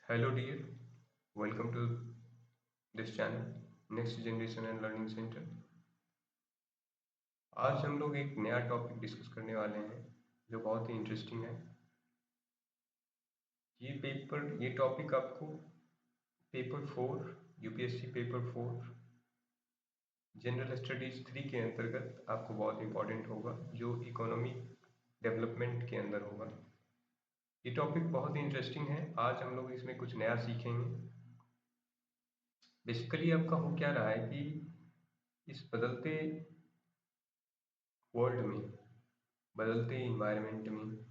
Hello dear, welcome to this channel next generation and learning centre. आज हम लोग एक नया टॉपिक डिस्कस करने वाले हैं जो बहुत ही इंटरेस्टिंग है। ये टॉपिक आपको paper 4 UPSC paper 4 general studies 3 के अंतर्गत आपको बहुत इंपॉर्टेंट होगा, जो इकोनॉमिक डेवलपमेंट के अंदर होगा। ये टॉपिक बहुत ही इंटरेस्टिंग है। आज हम लोग इसमें कुछ नया सीखेंगे। बेसिकली आपका हो क्या रहा है कि इस बदलते वर्ल्ड में, बदलते इन्वायरमेंट में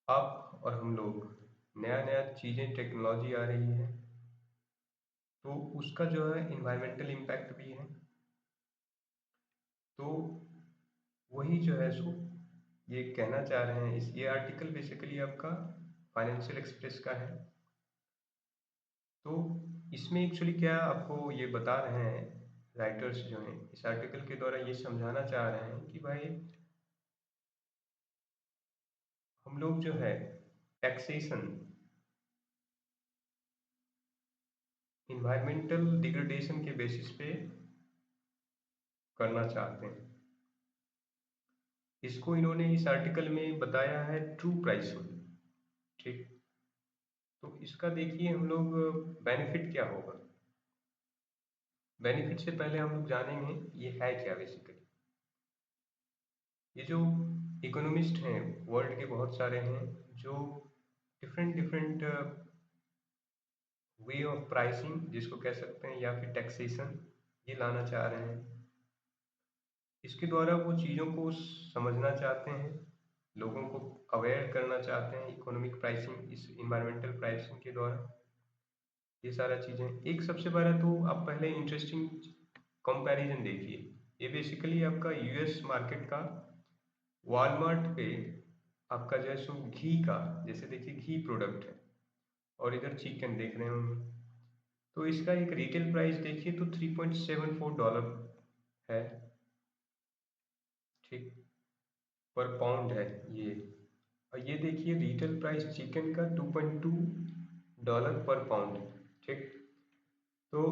आप और हम लोग नया नया चीज़ें टेक्नोलॉजी आ रही है, तो उसका जो है इन्वायरमेंटल इम्पैक्ट भी है। तो वही जो है सो ये कहना चाह रहे हैं। ये आर्टिकल बेसिकली आपका फाइनेंशियल एक्सप्रेस का है। तो इसमें एक्चुअली क्या आपको ये बता रहे हैं, राइटर्स जो हैं इस आर्टिकल के द्वारा ये समझाना चाह रहे हैं कि भाई हम लोग जो है टैक्सेशन इन्वायरमेंटल डिग्रेडेशन के बेसिस पे करना चाहते हैं। इसको इन्होंने इस आर्टिकल में बताया है ट्रू प्राइसिंग। ठीक, तो इसका देखिए हम लोग बेनिफिट क्या होगा। बेनिफिट से पहले हम लोग जानेंगे ये है क्या बेसिकली। ये जो इकोनॉमिस्ट हैं वर्ल्ड के बहुत सारे हैं, जो different different way of pricing जिसको कह सकते हैं, या फिर टैक्सेशन ये लाना चाह रहे हैं। इसके द्वारा वो चीज़ों को समझना चाहते हैं, लोगों को अवेयर करना चाहते हैं इकोनॉमिक प्राइसिंग, इस इन्वायरमेंटल प्राइसिंग के द्वारा। ये सारा चीज़ें एक सबसे पहले तो आप पहले इंटरेस्टिंग कंपैरिजन देखिए। ये बेसिकली आपका यूएस मार्केट का वॉलमार्ट पे आपका जो है सो घी का, जैसे देखिए घी प्रोडक्ट है और इधर चिकन देख रहे होंगे, तो इसका एक रिटेल प्राइस देखिए तो $3.74 है। ठीक, पर पाउंड है ये। और ये देखिए रिटेल प्राइस चिकन का $2.2 पर पाउंड। ठीक, तो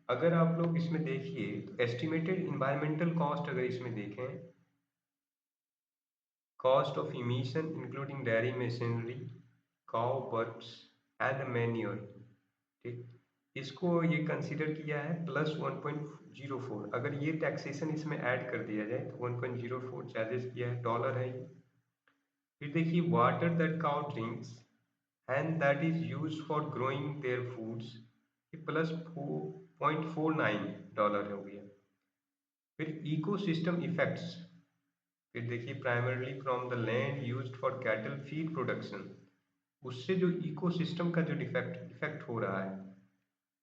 अगर आप लोग इसमें देखिए तो एस्टिमेटेड इन्वायरमेंटल कॉस्ट अगर इसमें देखें, cost of emission including dairy machinery, cow birds and manure. ठीक, इसको ये कंसीडर किया है +1.04। अगर ये टैक्सेशन इसमें ऐड कर दिया जाए तो 1.04 चार्जेस किया है, डॉलर है ये। फिर देखिए water that cow drinks and that is use for growing their foods, ये $+4.49 हो गया। फिर इकोसिस्टम इफेक्ट्स, फिर देखिए primarily from the land used for cattle feed production, उससे जो इकोसिस्टम का जो डिफेक्ट इफेक्ट हो रहा है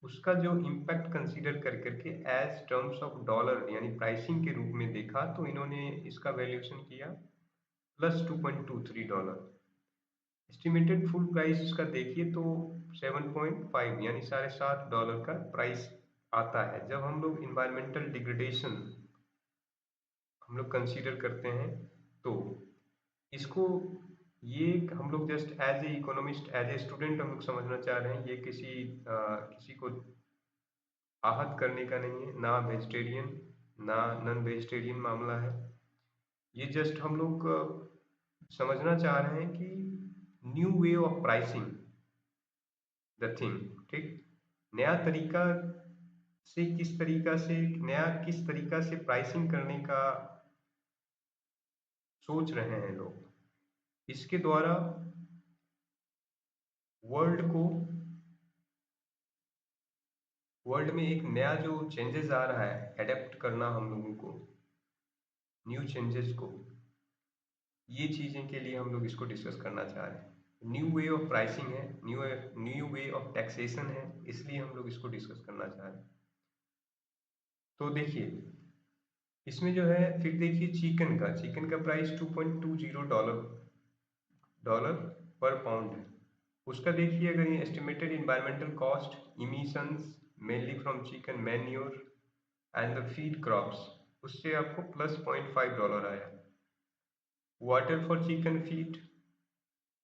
उसका जो इम्पैक्ट कंसीडर कर करके एज टर्म्स ऑफ डॉलर यानी प्राइसिंग के रूप में देखा, तो इन्होंने इसका वैल्यूएशन किया $+2.23। एस्टिमेटेड फुल प्राइस इसका देखिए तो 7.5 यानी $7.5 का प्राइस आता है। जब हम लोग इन्वायरमेंटल डिग्रेडेशन हम लोग कंसीडर करते हैं, तो इसको ये हम लोग just as a economist, as a student हम लोग समझना चाह रहे हैं। ये किसी को आहत करने का नहीं है, ना वेजिटेरियन ना नॉन वेजिटेरियन मामला है। ये जस्ट हम लोग समझना चाह रहे हैं कि new way of pricing the thing. ठीक, नया तरीका किस तरीका से प्राइसिंग करने का सोच रहे हैं लोग। इसके द्वारा वर्ल्ड को वर्ल्ड में एक नया जो चेंजेस आ रहा है, एडेप्ट करना हम लोगों को न्यू चेंजेस को, ये चीज़ें के लिए हम लोग इसको डिस्कस करना चाह रहे हैं। न्यू वे ऑफ प्राइसिंग है, न्यू वे ऑफ टैक्सेशन है, इसलिए हम लोग इसको डिस्कस करना चाह रहे हैं। तो देखिए इसमें जो है, फिर देखिए चिकन का प्राइस $2.20 पर पाउंड है। उसका देखिए अगर ये estimated environmental cost emissions mainly from chicken manure and the feed crops, उससे आपको $+0.5 आया। Water for chicken feed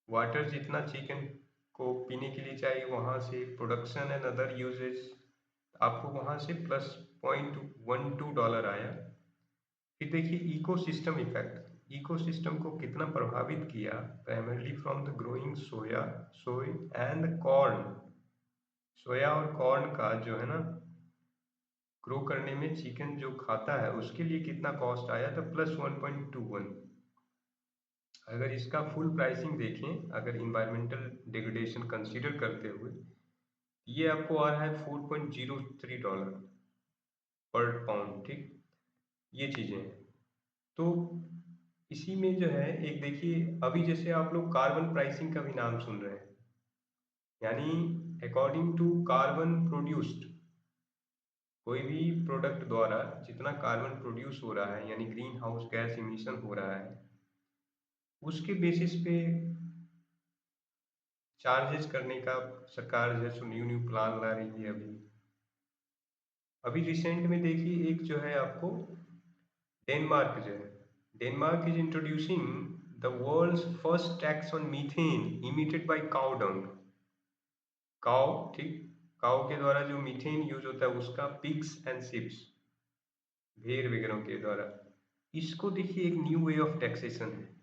water जितना चिकन को पीने के लिए चाहिए वहाँ से, प्रोडक्शन एंड अदर यूजेस आपको वहाँ से +0.12 आया। फिर देखिए इकोसिस्टम इफेक्ट, इकोसिस्टम को कितना प्रभावित किया, primarily from the growing soya, soy and corn. Soya और कॉर्न का जो है ना ग्रो करने में चिकन जो खाता है उसके लिए कितना कॉस्ट आया था, +1.21। अगर इसका फुल प्राइसिंग देखें, अगर इन्वायरमेंटल डिग्रेडेशन कंसीडर करते हुए, ये आपको आ रहा है $4.03 पर पाउंड, ठीक। ये चीज़ें हैं। तो इसी में जो है एक देखिए, अभी जैसे आप लोग कार्बन प्राइसिंग का भी नाम सुन रहे हैं, यानी अकॉर्डिंग टू कार्बन प्रोड्यूस्ड, कोई भी प्रोडक्ट द्वारा जितना कार्बन प्रोड्यूस हो रहा है यानी ग्रीन हाउस गैस इमिशन हो रहा है, उसके बेसिस पे चार्जेस करने का सरकार जो है सो न्यू न्यू प्लान ला रही है। अभी अभी रिसेंट में देखिए एक जो है आपको डेनमार्क जो है, Denmark is introducing the world's first tax on methane emitted by cow dung. Cow, ठीक, काउ के द्वारा जो मीथेन यूज होता है उसका पिग्स एंड शिप्स, भेड़ वगैरह के द्वारा, इसको देखिए एक न्यू वे ऑफ टैक्सेशन है।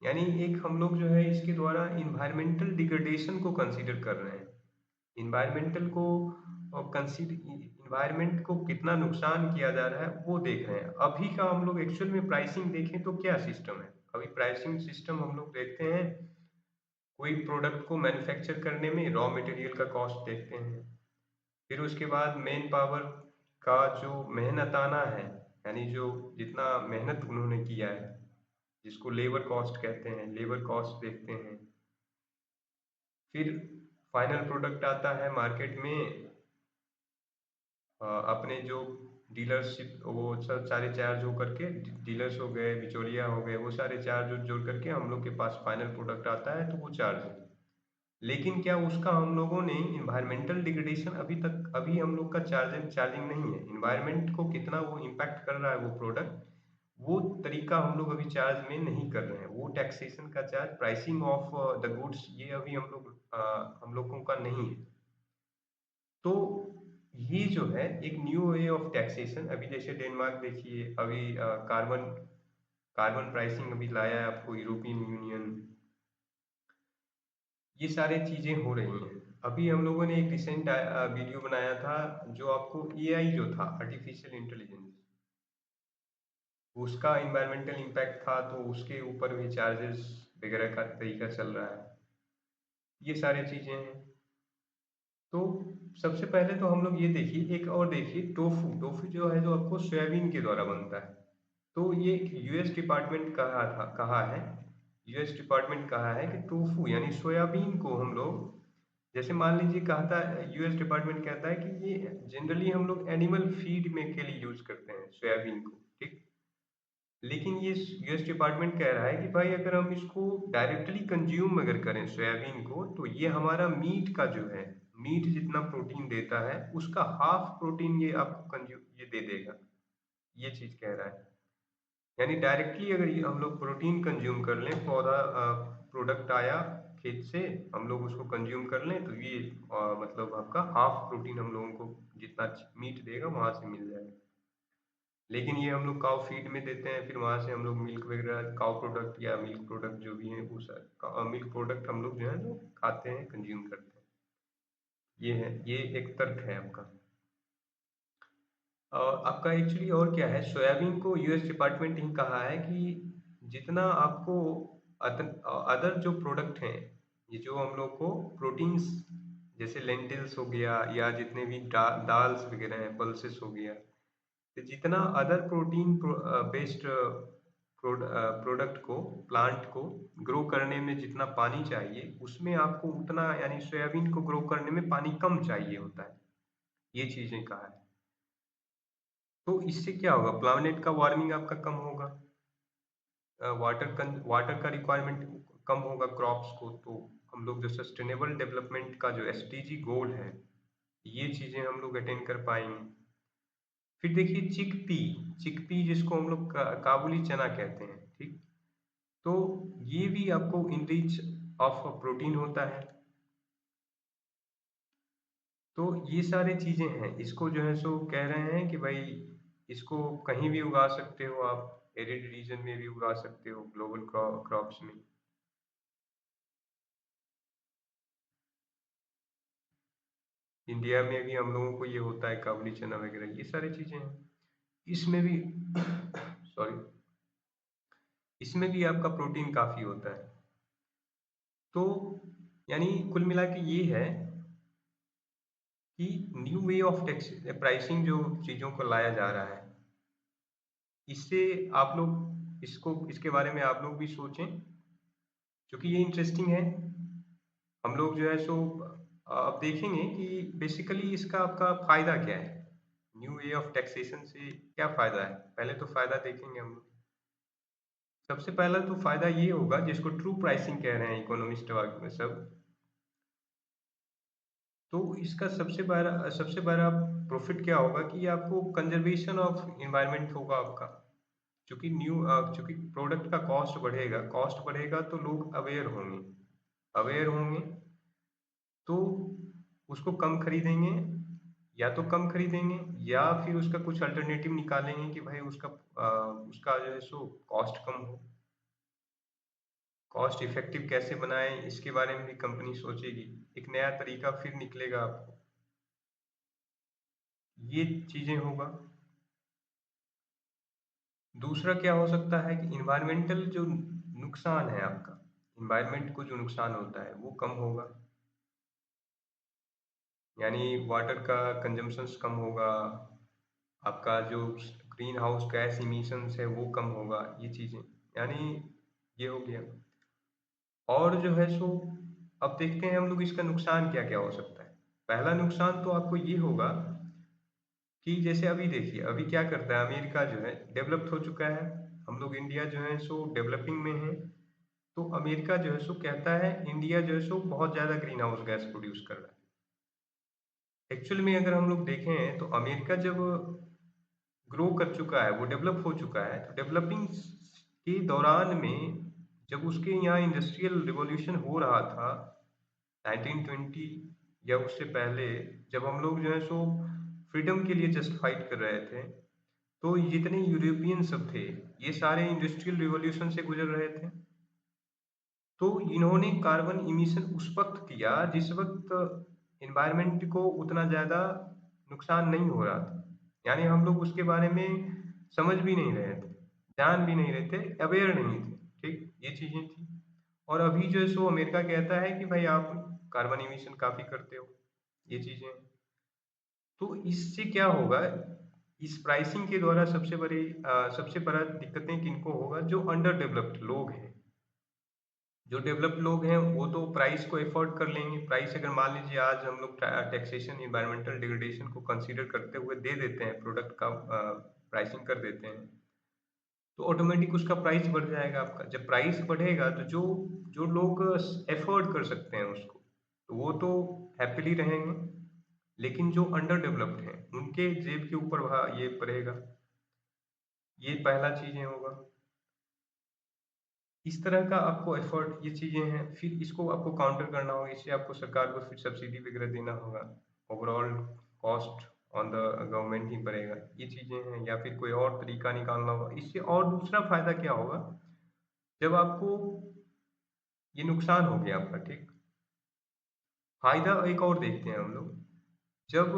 यानी एक हम लोग जो है इसके द्वारा इन्वायरमेंटल डिग्रेडेशन को कंसीडर कर रहे हैं, इन्वायरमेंटल को कंसीडर, इन्वायरमेंट को कितना नुकसान किया जा रहा है वो देख रहे हैं। अभी का हम लोग एक्चुअल में प्राइसिंग देखें तो क्या सिस्टम है, अभी प्राइसिंग सिस्टम हम लोग देखते हैं, कोई प्रोडक्ट को मैन्युफैक्चर करने में रॉ मटेरियल का कॉस्ट देखते हैं, फिर उसके बाद मेन पावर का जो मेहनताना है, यानी जो जितना मेहनत उन्होंने किया है, जिसको लेबर कॉस्ट कहते हैं, लेबर कॉस्ट देखते हैं। फिर फाइनल प्रोडक्ट आता है मार्केट में, अपने जो डीलरशिप वो सब सारे चार्ज हो करके, डीलर्स हो गए, बिचौलिया हो गए, वो सारे चार्ज जोड़ करके हम लोग के पास फाइनल प्रोडक्ट आता है, तो वो चार्ज है। लेकिन क्या उसका हम लोगों ने इन्वायरमेंटल डिग्रेडेशन अभी तक, अभी हम लोग का चार्जिंग नहीं है, इन्वायरमेंट को कितना वो इम्पैक्ट कर रहा है वो प्रोडक्ट, वो तरीका हम लोग अभी चार्ज में नहीं कर रहे हैं, वो टैक्सेशन का charge, pricing of the goods, ये अभी हम लोगों का नहीं है। तो ये जो है एक न्यू वे ऑफ टैक्सेशन, अभी जैसे डेनमार्क देखिए, अभी कार्बन कार्बन प्राइसिंग अभी लाया है आपको यूरोपियन यूनियन, ये सारी चीजें हो रही हैं। अभी हम लोगों ने एक रिसेंट वीडियो बनाया था, जो आपको एआई जो था, आर्टिफिशियल इंटेलिजेंस, उसका इन्वायरमेंटल इम्पैक्ट था, तो उसके ऊपर भी चार्जेस वगैरह का तरीका चल रहा है। ये सारी चीजें हैं। तो सबसे पहले तो हम लोग ये देखिए, एक और देखिए, टोफू, टोफू जो है जो आपको सोयाबीन के द्वारा बनता है। तो ये यूएस डिपार्टमेंट कहा है, यूएस डिपार्टमेंट कहा है कि टोफू यानी सोयाबीन को हम लोग, जैसे मान लीजिए कहता है, यूएस डिपार्टमेंट कहता है कि ये जनरली हम लोग एनिमल फीड में के लिए यूज करते हैं सोयाबीन को, ठीक। लेकिन ये यूएस डिपार्टमेंट कह रहा है कि भाई अगर हम इसको डायरेक्टली कंज्यूम अगर करें सोयाबीन को, तो ये हमारा मीट का जो है, मीट जितना प्रोटीन देता है उसका हाफ प्रोटीन ये आपको कंज्यूम ये दे देगा, ये चीज कह रहा है। यानी डायरेक्टली अगर ये हम लोग प्रोटीन कंज्यूम कर लें, पौधा प्रोडक्ट आया खेत से, हम लोग उसको कंज्यूम कर लें, तो ये मतलब आपका हाफ प्रोटीन हम लोगों को जितना मीट देगा वहां से मिल जाएगा। लेकिन ये हम लोग काउ फीड में देते हैं, फिर वहां से हम लोग मिल्क वगैरह, काउ प्रोडक्ट या मिल्क प्रोडक्ट जो भी है वो सर मिल्क प्रोडक्ट हम लोग जो है वो खाते हैं, कंज्यूम करते हैं। ये है, ये एक तर्क है आपका। और आपका एक्चुअली और क्या है, सोयाबीन को यूएस डिपार्टमेंट ही कहा है कि जितना आपको अदर जो प्रोडक्ट हैं, ये जो हम लोग को प्रोटीन्स, जैसे लेंटिल्स हो गया या जितने भी दाल्स वगैरह हैं, पल्सेस हो गया, तो जितना अदर प्रोटीन बेस्ड प्रोडक्ट को, प्लांट को ग्रो करने में जितना पानी चाहिए, उसमें आपको उतना, यानी सोयाबीन को ग्रो करने में पानी कम चाहिए होता है, ये चीजें कहा है। तो इससे क्या होगा, प्लानेट का वार्मिंग आपका कम होगा, वाटर का रिक्वायरमेंट कम होगा क्रॉप्स को, तो हम लोग जो सस्टेनेबल डेवलपमेंट का जो एसडीजी गोल है, ये चीजें हम लोग अटेन कर पाएंगे। फिर देखिए चिकपी, चिकपी जिसको हम लोग काबुली चना कहते हैं, ठीक। तो ये भी आपको इनरिच ऑफ प्रोटीन होता है। तो ये सारी चीजें हैं, इसको जो है सो कह रहे हैं कि भाई इसको कहीं भी उगा सकते हो आप, एरिड रीजन में भी उगा सकते हो, ग्लोबल क्रॉप्स में। इंडिया में भी हम लोगों को ये होता है, काबुली चना वगैरह, ये सारी चीजें हैं। इसमें भी सॉरी, इसमें भी आपका प्रोटीन काफी होता है। तो यानी कुल मिला के ये है कि new way of tax pricing जो चीजों को लाया जा रहा है, इससे आप लोग इसको, इसके बारे में आप लोग भी सोचें, क्योंकि ये इंटरेस्टिंग है। हम लोग जो है सो अब देखेंगे कि बेसिकली इसका आपका फायदा क्या है, न्यू वे ऑफ टैक्सेशन से क्या फायदा है। पहले तो फायदा देखेंगे हम लोग। सबसे पहला तो फायदा ये होगा, जिसको ट्रू प्राइसिंग कह रहे हैं इकोनॉमिस्ट में सब। तो इसका सबसे बड़ा प्रॉफिट क्या होगा कि आपको कंजर्वेशन ऑफ एनवायरनमेंट होगा आपका। चूंकि प्रोडक्ट का कॉस्ट बढ़ेगा तो लोग अवेयर होंगे तो उसको कम खरीदेंगे, या तो कम खरीदेंगे या फिर उसका कुछ अल्टरनेटिव निकालेंगे कि भाई उसका जो है सो कॉस्ट कम हो। कॉस्ट इफेक्टिव कैसे बनाएं, इसके बारे में भी कंपनी सोचेगी, एक नया तरीका फिर निकलेगा आपको, ये चीजें होगा। दूसरा क्या हो सकता है कि इन्वायरमेंटल जो नुकसान है आपका, इन्वायरमेंट को जो नुकसान होता है वो कम होगा, यानी वाटर का कंजम्पशन कम होगा, आपका जो ग्रीन हाउस गैस इमिशंस है वो कम होगा, ये चीजें, यानी ये हो गया। और जो है सो अब देखते हैं हम लोग इसका नुकसान क्या क्या हो सकता है। पहला नुकसान तो आपको ये होगा कि जैसे अभी देखिए, अभी क्या करता है अमेरिका, जो है डेवलप्ड हो चुका है, हम लोग इंडिया जो है सो डेवलपिंग में है। तो अमेरिका जो है सो कहता है इंडिया जो है सो बहुत ज्यादा ग्रीन हाउस गैस प्रोड्यूस कर रहा है। एक्चुअल में अगर हम लोग देखें तो अमेरिका जब ग्रो कर चुका है, वो डेवलप हो चुका है, तो डेवलपिंग के दौरान में जब उसके यहाँ इंडस्ट्रियल रिवॉल्यूशन हो रहा था 1920 या उससे पहले, जब हम लोग जो है सो फ्रीडम के लिए जस्ट फाइट कर रहे थे, तो जितने यूरोपियन सब थे ये सारे इंडस्ट्रियल रिवॉल्यूशन से गुजर रहे थे। तो इन्होंने कार्बन इमिशन उस वक्त किया जिस वक्त एनवायरनमेंट को उतना ज़्यादा नुकसान नहीं हो रहा था, यानी हम लोग उसके बारे में समझ भी नहीं रहे थे, जान भी नहीं रहे थे, अवेयर नहीं थे। ठीक, ये चीज़ें थी। और अभी जो है सो अमेरिका कहता है कि भाई आप कार्बन इमिशन काफ़ी करते हो, ये चीज़ें। तो इससे क्या होगा, इस प्राइसिंग के द्वारा सबसे बड़ा दिक्कतें किनको होगा, जो अंडर डेवलप्ड लोग हैं। जो डेवलप्ड लोग हैं वो तो प्राइस को एफोर्ड कर लेंगे। प्राइस अगर मान लीजिए आज हम लोग टैक्सेशन इन्वायरमेंटल डिग्रेडेशन को कंसीडर करते हुए दे देते हैं, प्रोडक्ट का प्राइसिंग कर देते हैं, तो ऑटोमेटिक उसका प्राइस बढ़ जाएगा आपका। जब प्राइस बढ़ेगा तो जो जो लोग एफोर्ड कर सकते हैं उसको, तो वो तो हैप्पीली रहेंगे, लेकिन जो अंडर डेवलप्ड हैं उनके जेब के ऊपर ये पड़ेगा। ये पहला चीजें होगा। इस तरह का आपको एफर्ट, ये चीजें हैं, फिर इसको आपको काउंटर करना होगा, इससे आपको सरकार को फिर सब्सिडी वगैरह देना होगा, overall cost on the government ही पड़ेगा, ये चीजें हैं। या फिर कोई और तरीका निकालना होगा इससे। और दूसरा फायदा क्या होगा, जब आपको ये नुकसान हो गया आपका, ठीक, फायदा एक और देखते हैं हम लोग। जब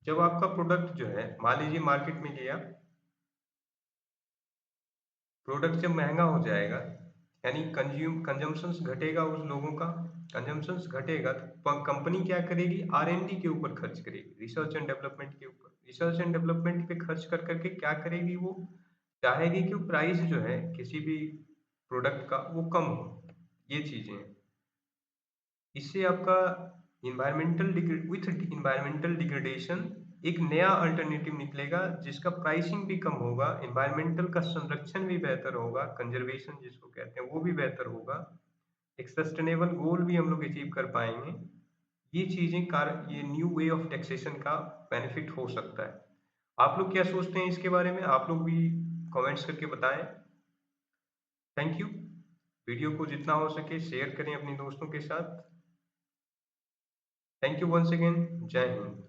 जब आपका प्रोडक्ट जो है मान लीजिए मार्केट में गया, प्रोडक्ट जब महंगा हो जाएगा, यानी कंजम्पशंस घटेगा, उस लोगों का कंजम्पशंस घटेगा, तो कंपनी क्या करेगी, R&D के ऊपर खर्च करेगी, रिसर्च एंड डेवलपमेंट के ऊपर। रिसर्च एंड डेवलपमेंट पे खर्च कर करके क्या करेगी, वो चाहेगी कि प्राइस जो है किसी भी प्रोडक्ट का वो कम हो, ये चीजें हैं। इससे आपका विथ इन्वायरमेंटल डिग्रेडेशन एक नया अल्टरनेटिव निकलेगा, जिसका प्राइसिंग भी कम होगा, इन्वायरमेंटल का संरक्षण भी बेहतर होगा, कंजर्वेशन जिसको कहते हैं वो भी बेहतर होगा, एक सस्टेनेबल गोल भी हम लोग अचीव कर पाएंगे। ये चीजें ये न्यू वे ऑफ टैक्सेशन का बेनिफिट हो सकता है। आप लोग क्या सोचते हैं इसके बारे में, आप लोग भी कमेंट्स करके बताएं। Thank you. वीडियो को जितना हो सके शेयर करें अपने दोस्तों के साथ। Thank you once again. जय हिंद।